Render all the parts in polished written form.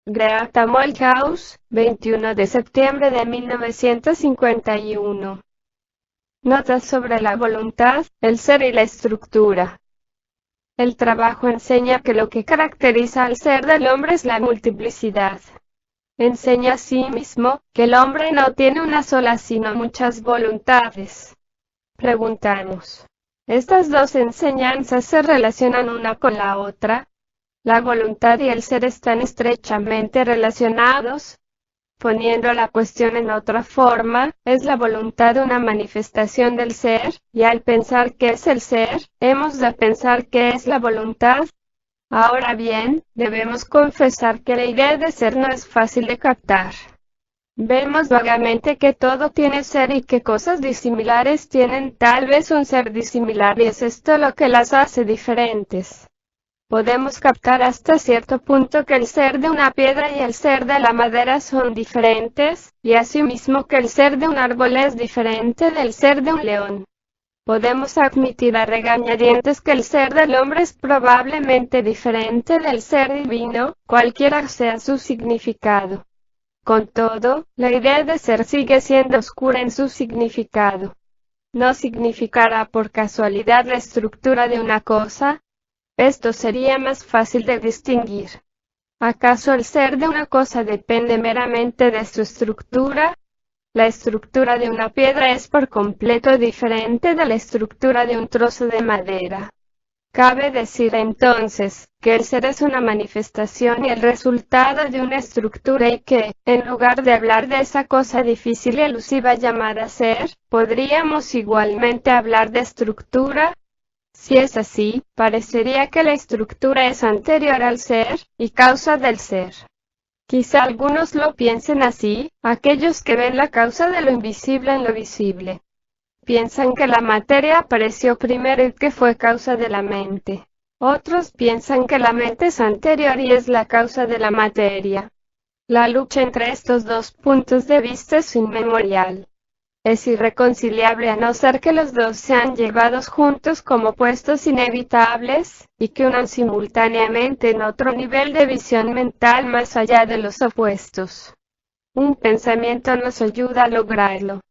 Greta Molthaus, 21 de septiembre de 1951. Notas sobre la voluntad, el ser y la estructura. El trabajo enseña que lo que caracteriza al ser del hombre es la multiplicidad. Enseña asimismo que el hombre no tiene una sola sino muchas voluntades. Preguntamos, ¿estas dos enseñanzas se relacionan una con la otra? ¿La voluntad y el ser están estrechamente relacionados? Poniendo la cuestión en otra forma, ¿es la voluntad una manifestación del ser? Y al pensar qué es el ser, ¿hemos de pensar qué es la voluntad? Ahora bien, debemos confesar que la idea de ser no es fácil de captar. Vemos vagamente que todo tiene ser y que cosas disimilares tienen tal vez un ser disimilar y es esto lo que las hace diferentes. Podemos captar hasta cierto punto que el ser de una piedra y el ser de la madera son diferentes, y asimismo que el ser de un árbol es diferente del ser de un león. Podemos admitir a regañadientes que el ser del hombre es probablemente diferente del ser divino, cualquiera sea su significado. Con todo, la idea de ser sigue siendo oscura en su significado. ¿No significará por casualidad la estructura de una cosa? Esto sería más fácil de distinguir. ¿Acaso el ser de una cosa depende meramente de su estructura? La estructura de una piedra es por completo diferente de la estructura de un trozo de madera. Cabe decir entonces, que el ser es una manifestación y el resultado de una estructura y que, en lugar de hablar de esa cosa difícil y elusiva llamada ser, podríamos igualmente hablar de estructura. Si es así, parecería que la estructura es anterior al ser, y causa del ser. Quizá algunos lo piensen así, aquellos que ven la causa de lo invisible en lo visible. Piensan que la materia apareció primero y que fue causa de la mente. Otros piensan que la mente es anterior y es la causa de la materia. La lucha entre estos dos puntos de vista es inmemorial. Es irreconciliable a no ser que los dos sean llevados juntos como opuestos inevitables, y que unan simultáneamente en otro nivel de visión mental más allá de los opuestos. Un pensamiento nos ayuda a lograrlo.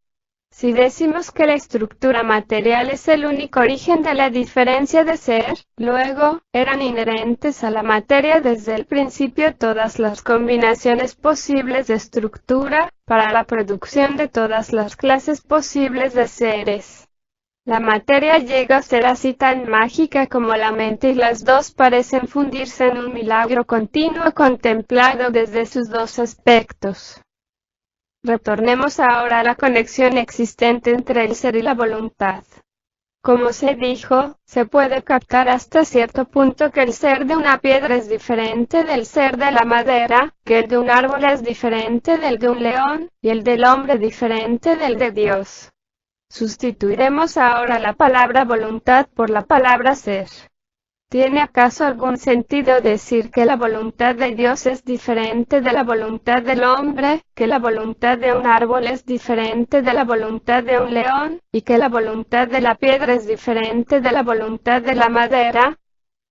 Si decimos que la estructura material es el único origen de la diferencia de ser, luego, eran inherentes a la materia desde el principio todas las combinaciones posibles de estructura, para la producción de todas las clases posibles de seres. La materia llega a ser así tan mágica como la mente y las dos parecen fundirse en un milagro continuo contemplado desde sus dos aspectos. Retornemos ahora a la conexión existente entre el ser y la voluntad. Como se dijo, se puede captar hasta cierto punto que el ser de una piedra es diferente del ser de la madera, que el de un árbol es diferente del de un león, y el del hombre diferente del de Dios. Sustituiremos ahora la palabra voluntad por la palabra ser. ¿Tiene acaso algún sentido decir que la voluntad de Dios es diferente de la voluntad del hombre, que la voluntad de un árbol es diferente de la voluntad de un león, y que la voluntad de la piedra es diferente de la voluntad de la madera?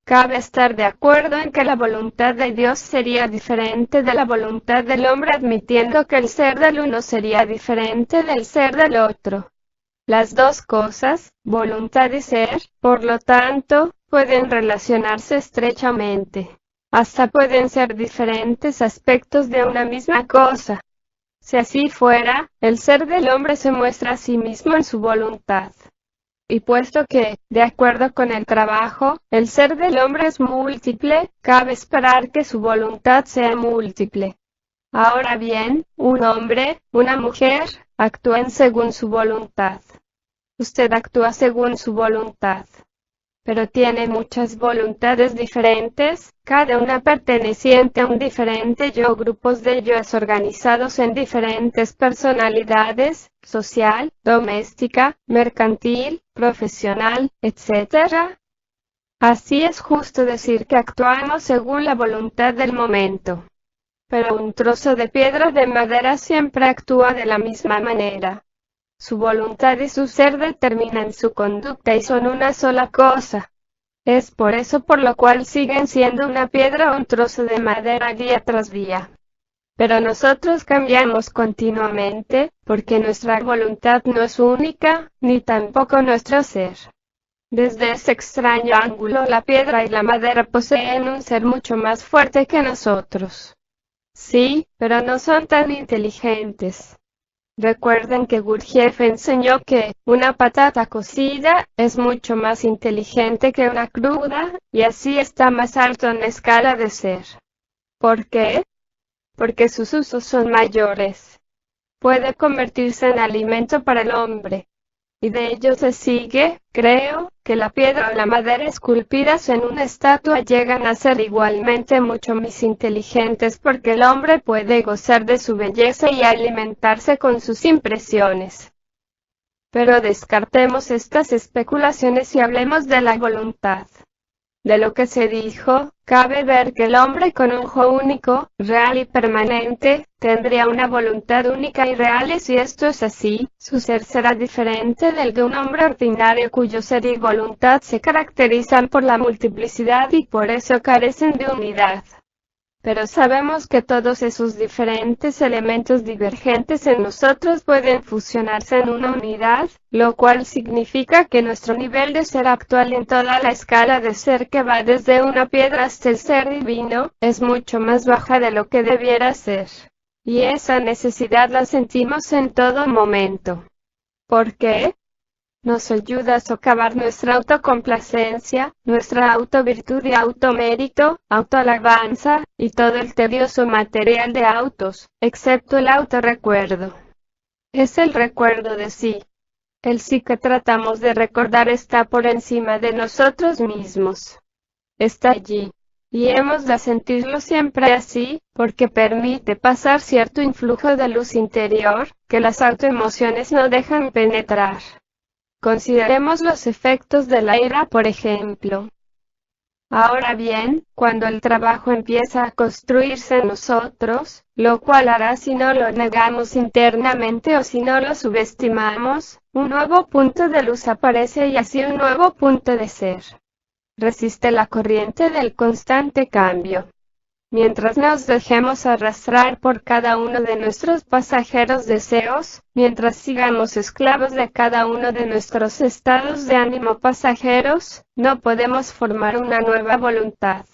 Cabe estar de acuerdo en que la voluntad de Dios sería diferente de la voluntad del hombre admitiendo que el ser del uno sería diferente del ser del otro. Las dos cosas, voluntad y ser, por lo tanto, pueden relacionarse estrechamente. Hasta pueden ser diferentes aspectos de una misma cosa. Si así fuera, el ser del hombre se muestra a sí mismo en su voluntad. Y puesto que, de acuerdo con el trabajo, el ser del hombre es múltiple, cabe esperar que su voluntad sea múltiple. Ahora bien, un hombre, una mujer, actúan según su voluntad. Usted actúa según su voluntad. Pero tiene muchas voluntades diferentes, cada una perteneciente a un diferente yo, grupos de yoes organizados en diferentes personalidades, social, doméstica, mercantil, profesional, etc. Así es justo decir que actuamos según la voluntad del momento. Pero un trozo de piedra de madera siempre actúa de la misma manera. Su voluntad y su ser determinan su conducta y son una sola cosa. Es por eso por lo cual siguen siendo una piedra o un trozo de madera día tras día. Pero nosotros cambiamos continuamente, porque nuestra voluntad no es única, ni tampoco nuestro ser. Desde ese extraño ángulo la piedra y la madera poseen un ser mucho más fuerte que nosotros. Sí, pero no son tan inteligentes. Recuerden que Gurdjieff enseñó que una patata cocida es mucho más inteligente que una cruda, y así está más alto en la escala de ser. ¿Por qué? Porque sus usos son mayores. Puede convertirse en alimento para el hombre. Y de ello se sigue, creo, que la piedra o la madera esculpidas en una estatua llegan a ser igualmente mucho más inteligentes porque el hombre puede gozar de su belleza y alimentarse con sus impresiones. Pero descartemos estas especulaciones y hablemos de la voluntad. De lo que se dijo, cabe ver que el hombre con un yo único, real y permanente, tendría una voluntad única y real y si esto es así, su ser será diferente del de un hombre ordinario cuyo ser y voluntad se caracterizan por la multiplicidad y por eso carecen de unidad. Pero sabemos que todos esos diferentes elementos divergentes en nosotros pueden fusionarse en una unidad, lo cual significa que nuestro nivel de ser actual en toda la escala de ser que va desde una piedra hasta el ser divino, es mucho más baja de lo que debiera ser. Y esa necesidad la sentimos en todo momento. ¿Por qué? Nos ayuda a socavar nuestra autocomplacencia, nuestra autovirtud y automérito, autoalabanza, y todo el tedioso material de autos, excepto el autorrecuerdo. Es el recuerdo de sí. El sí que tratamos de recordar está por encima de nosotros mismos. Está allí. Y hemos de sentirlo siempre así, porque permite pasar cierto influjo de luz interior, que las autoemociones no dejan penetrar. Consideremos los efectos de la ira, por ejemplo. Ahora bien, cuando el trabajo empieza a construirse en nosotros, lo cual hará si no lo negamos internamente o si no lo subestimamos, un nuevo punto de luz aparece y así un nuevo punto de ser. Resiste la corriente del constante cambio. Mientras nos dejemos arrastrar por cada uno de nuestros pasajeros deseos, mientras sigamos esclavos de cada uno de nuestros estados de ánimo pasajeros, no podemos formar una nueva voluntad.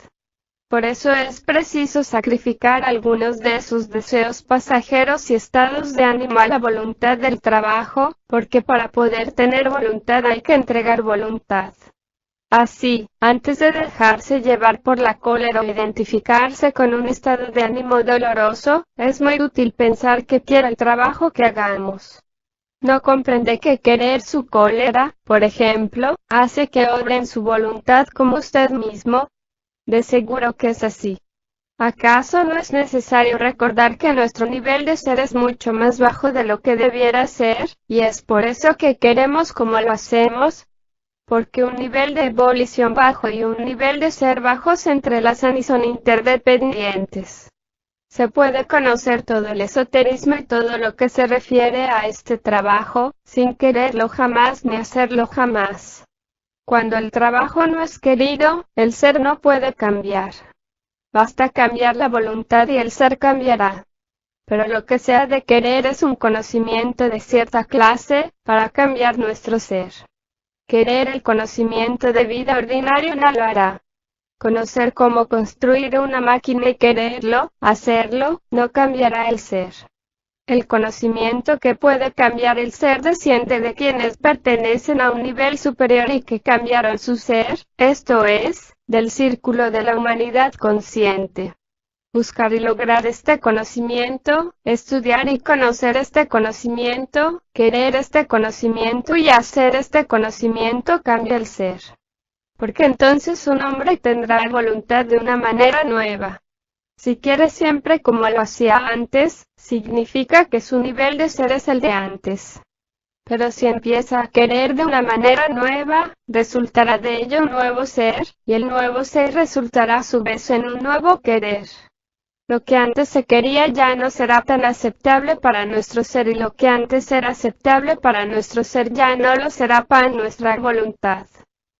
Por eso es preciso sacrificar algunos de sus deseos pasajeros y estados de ánimo a la voluntad del trabajo, porque para poder tener voluntad hay que entregar voluntad. Así, antes de dejarse llevar por la cólera o identificarse con un estado de ánimo doloroso, es muy útil pensar qué quiere el trabajo que hagamos. No comprende que querer su cólera, por ejemplo, hace que obre en su voluntad como usted mismo. De seguro que es así. ¿Acaso no es necesario recordar que nuestro nivel de ser es mucho más bajo de lo que debiera ser, y es por eso que queremos como lo hacemos? Porque un nivel de evolución bajo y un nivel de ser bajo se entrelazan y son interdependientes. Se puede conocer todo el esoterismo y todo lo que se refiere a este trabajo, sin quererlo jamás ni hacerlo jamás. Cuando el trabajo no es querido, el ser no puede cambiar. Basta cambiar la voluntad y el ser cambiará. Pero lo que se ha de querer es un conocimiento de cierta clase, para cambiar nuestro ser. Querer el conocimiento de vida ordinario no lo hará. Conocer cómo construir una máquina y quererlo, hacerlo, no cambiará el ser. El conocimiento que puede cambiar el ser desciende de quienes pertenecen a un nivel superior y que cambiaron su ser, esto es, del círculo de la humanidad consciente. Buscar y lograr este conocimiento, estudiar y conocer este conocimiento, querer este conocimiento y hacer este conocimiento cambia el ser. Porque entonces un hombre tendrá voluntad de una manera nueva. Si quiere siempre como lo hacía antes, significa que su nivel de ser es el de antes. Pero si empieza a querer de una manera nueva, resultará de ello un nuevo ser, y el nuevo ser resultará a su vez en un nuevo querer. Lo que antes se quería ya no será tan aceptable para nuestro ser y lo que antes era aceptable para nuestro ser ya no lo será para nuestra voluntad.